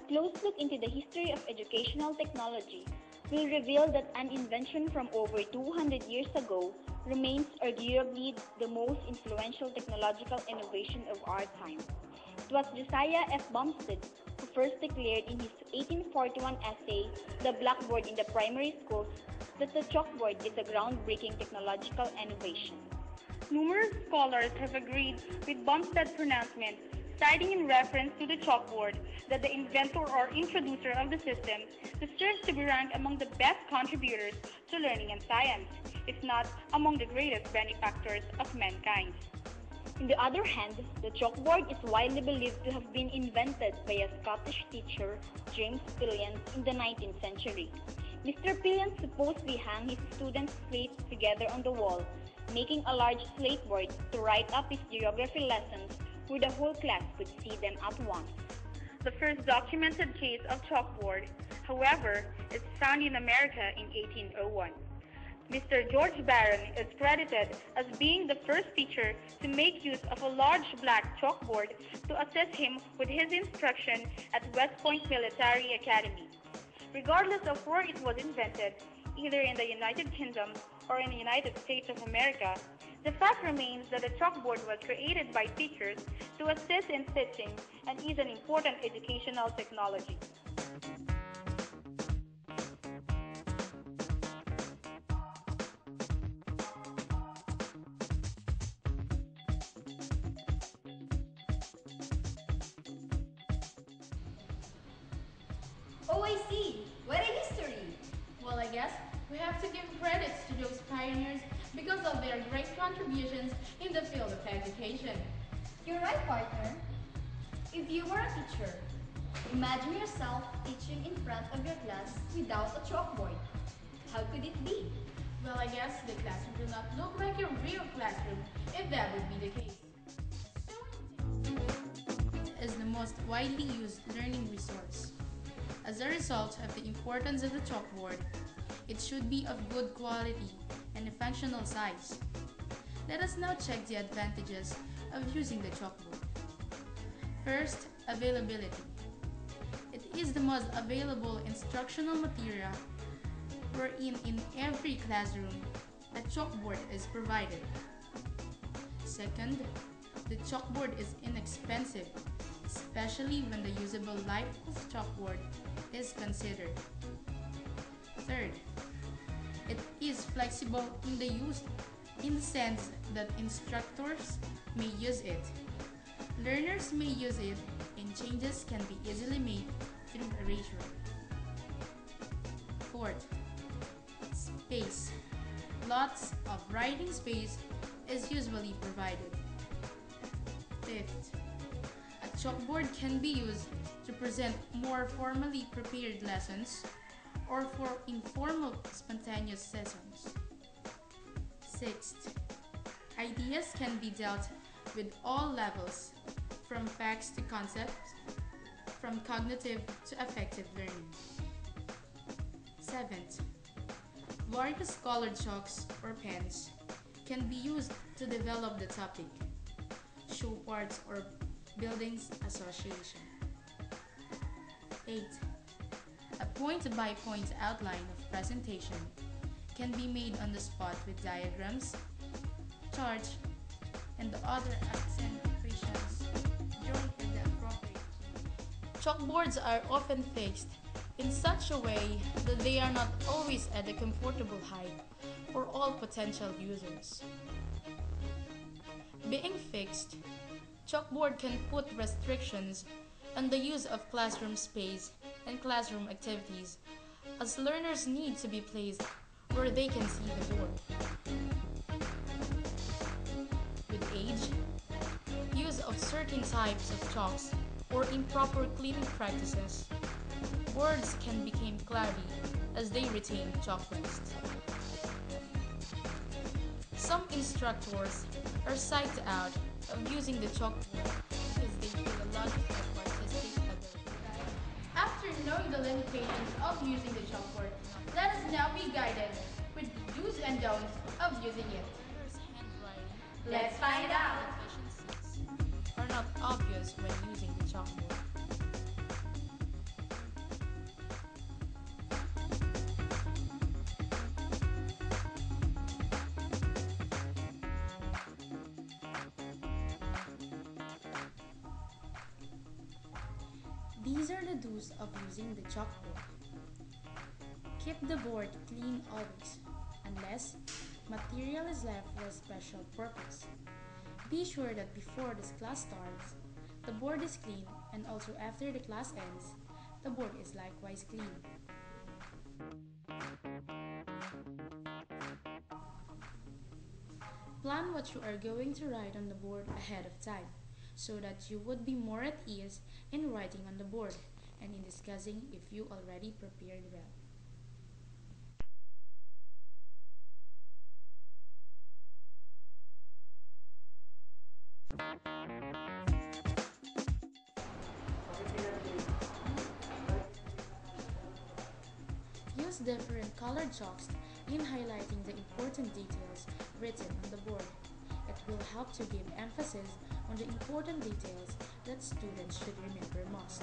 close look into the history of educational technology will reveal that an invention from over 200 years ago remains arguably the most influential technological innovation of our time. It was Josiah F. Bumstead who first declared in his 1841 essay, The Blackboard in the Primary Schools, that the chalkboard is a groundbreaking technological innovation. Numerous scholars have agreed with Bumstead's pronouncement, citing in reference to the chalkboard that the inventor or introducer of the system deserves to be ranked among the best contributors to learning and science, if not among the greatest benefactors of mankind. On the other hand, the chalkboard is widely believed to have been invented by a Scottish teacher, James Pillion, in the 19th century. Mr. Pillion supposedly hung his students' slates together on the wall, making a large slate board to write up his geography lessons where the whole class could see them at once. The first documented case of chalkboard, however, is found in America in 1801. Mr. George Barron is credited as being the first teacher to make use of a large black chalkboard to assist him with his instruction at West Point Military Academy. Regardless of where it was invented, either in the United Kingdom or in the United States of America, the fact remains that the chalkboard was created by teachers to assist in teaching and is an important educational technology. Oh, I see. What a history. Well, I guess we have to give credits to those pioneers because of their great contributions in the field of education. You're right, partner. If you were a teacher, imagine yourself teaching in front of your class without a chalkboard. How could it be? Well, I guess the classroom will not look like a real classroom if that would be the case. Is the most widely used learning resource. As a result of the importance of the chalkboard, it should be of good quality and a functional size. Let us now check the advantages of using the chalkboard. First, availability. It is the most available instructional material wherein in every classroom a chalkboard is provided. Second, the chalkboard is inexpensive, especially when the usable life of chalkboard is considered. Third, it is flexible in the use in the sense that instructors may use it. Learners may use it and changes can be easily made through erasure. Fourth, space. Lots of writing space is usually provided. Fifth, a chalkboard can be used to present more formally prepared lessons or for informal spontaneous sessions. Sixth, ideas can be dealt with all levels, from facts to concepts, from cognitive to affective learning. Seventh, various colored chalks or pens can be used to develop the topic, show parts or buildings association. 8. A point-by-point outline of presentation can be made on the spot with diagrams, charts, and other accentuations drawn with the appropriate key. Chalkboards are often fixed in such a way that they are not always at a comfortable height for all potential users. Being fixed, chalkboard can put restrictions on the use of classroom space and classroom activities, as learners need to be placed where they can see the board. With age, use of certain types of chalks or improper cleaning practices, boards can become cloudy as they retain chalk dust. Some instructors are psyched out of using the chalkboard because they feel a lot of artistic ability. After knowing the limitations of using the chalkboard, let us now be guided with the do's and don'ts of using it. Let's find out! Efficiencies are not obvious when using the chalkboard. These are the do's of using the chalkboard. Keep the board clean always, unless material is left for a special purpose. Be sure that before this class starts, the board is clean, and also after the class ends, the board is likewise clean. Plan what you are going to write on the board ahead of time so that you would be more at ease in writing on the board and in discussing if you already prepared well. Use different colored chalks in highlighting the important details written on the board. It will help to give emphasis on the important details that students should remember most.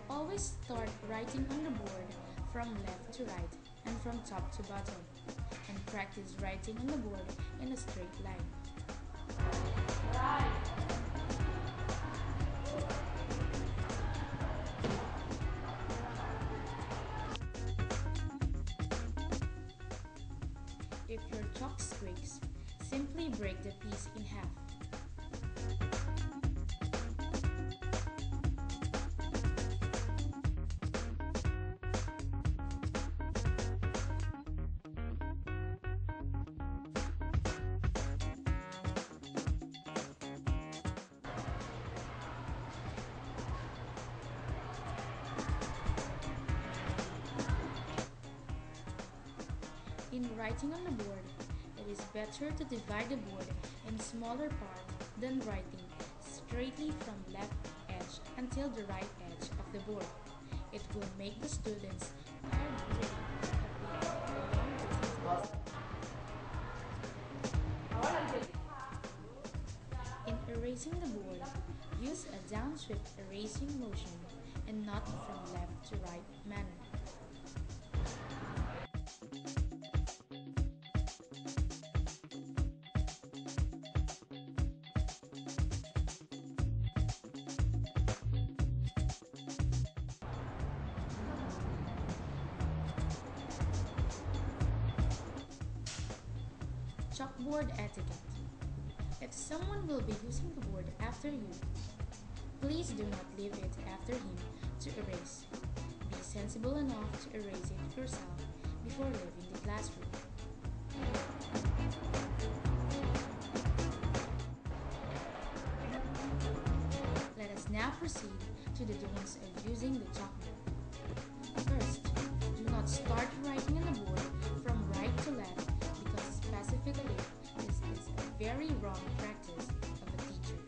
Always start writing on the board from left to right and from top to bottom, and practice writing on the board in a straight line. If your chalk breaks, simply break the piece in half. In writing on the board, it is better to divide the board in smaller parts than writing straightly from left edge until the right edge of the board. It will make the students tired reading at the end of a long written task. In erasing the board, use a downswift erasing motion and not from left to right manner. Chalkboard etiquette. If someone will be using the board after you, please do not leave it after him to erase. Be sensible enough to erase it yourself before leaving the classroom. Let us now proceed to the don'ts of using the chalkboard. First, do not start writing on the board from right to left because specifically this is a very wrong practice of a teacher.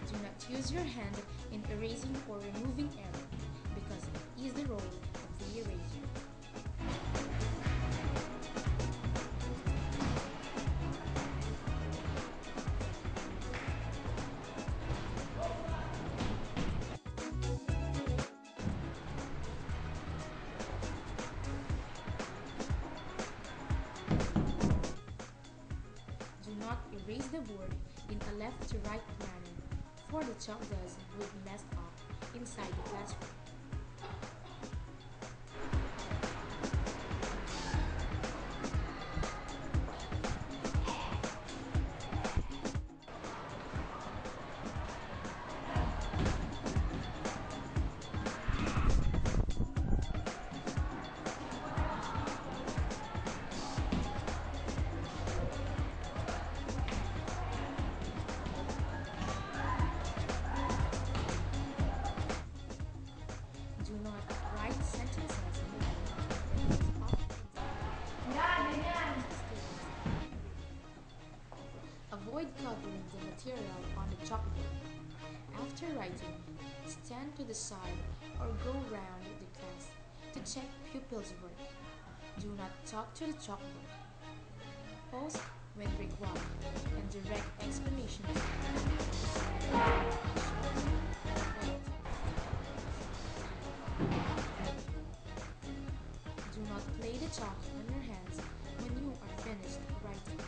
Do not use your hand in erasing or removing error because it is the role of the eraser. Do not erase the board in a left to right manner, for the chalk dust would mess up inside the classroom. Do not write sentences in the board that goes up and down and confuse students in reading. Avoid covering the material on the chalkboard. After writing, stand to the side or go round the class to check pupils' work. Do not talk to the chalkboard. Pause when required and direct explanations. Do not play the chalk on your hands when you are finished writing.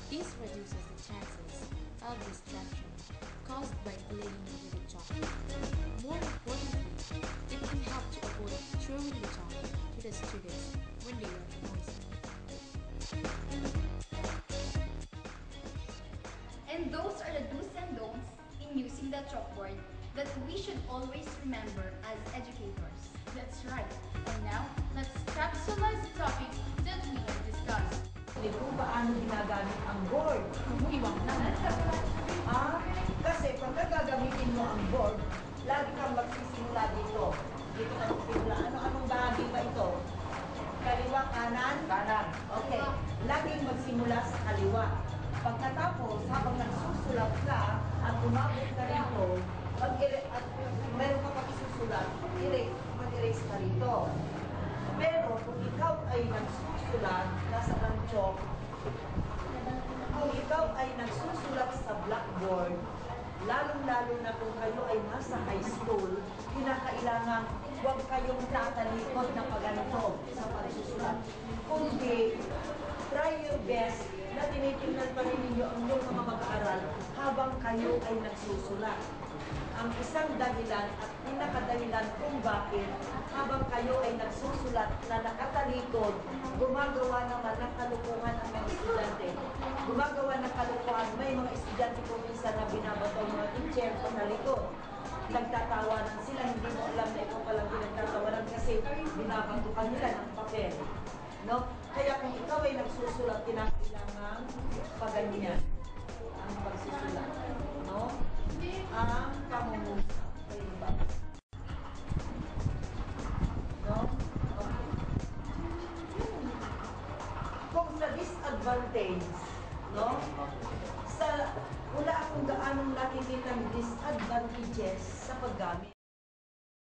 This reduces the chances of distraction caused by playing with the chalk. More importantly, it can help to avoid throwing the chalk to the students when they are noisy. And those are the do's and don'ts in using the chalkboard that we should always remember as educators. That's right. And now, let's capsulize the topic that we have discussed. Kung paano ginagamit ang board. Kasi pagka gagamitin mo ang board, lagi kang magsisimula dito. Dito kang magsisimula. Anong bahagi ba ito? Kaliwa, kanan? Kanan. Okay. Laging magsimula sa kaliwa. Pagkatapos, habang nagsusulat ka at umabot ka rito, at meron ka pag isusulat, mag-erase ka rito. Pero kung ikaw ay nagsusulat, nasa ng chalk, kung ikaw ay nagsusulat sa blackboard, lalong-lalo na kung kayo ay nasa high school, kinakailangan huwag kayong tatalikod na paganto sa pagsusulat. Kundi, try your best na tinitingnan pa rin ninyo ang inyong mga mag-aaral habang kayo ay nagsusulat. Ang isang dahilan at pinakadahilan kung bakit habang kayo ay nagsusulat na nakatalikod, gumagawa naman ng kalukuhan ang mga estudyante. Gumagawa ng kalukuhan, may mga estudyante po minsan na binabato mga teacher sa talikod. Nagtatawanan sila, hindi mo alam na ikaw palang pinagtatawanan kasi binabato ka nila ng papel. No? Kaya kung ikaw ay nagsusulat, kinakailangan paganyan ang pagsusulat. No? Ang pangungusap. No? Okay. Kung sa disadvantage, no? Wala akong gaanong nakikita ng disadvantages sa paggamit.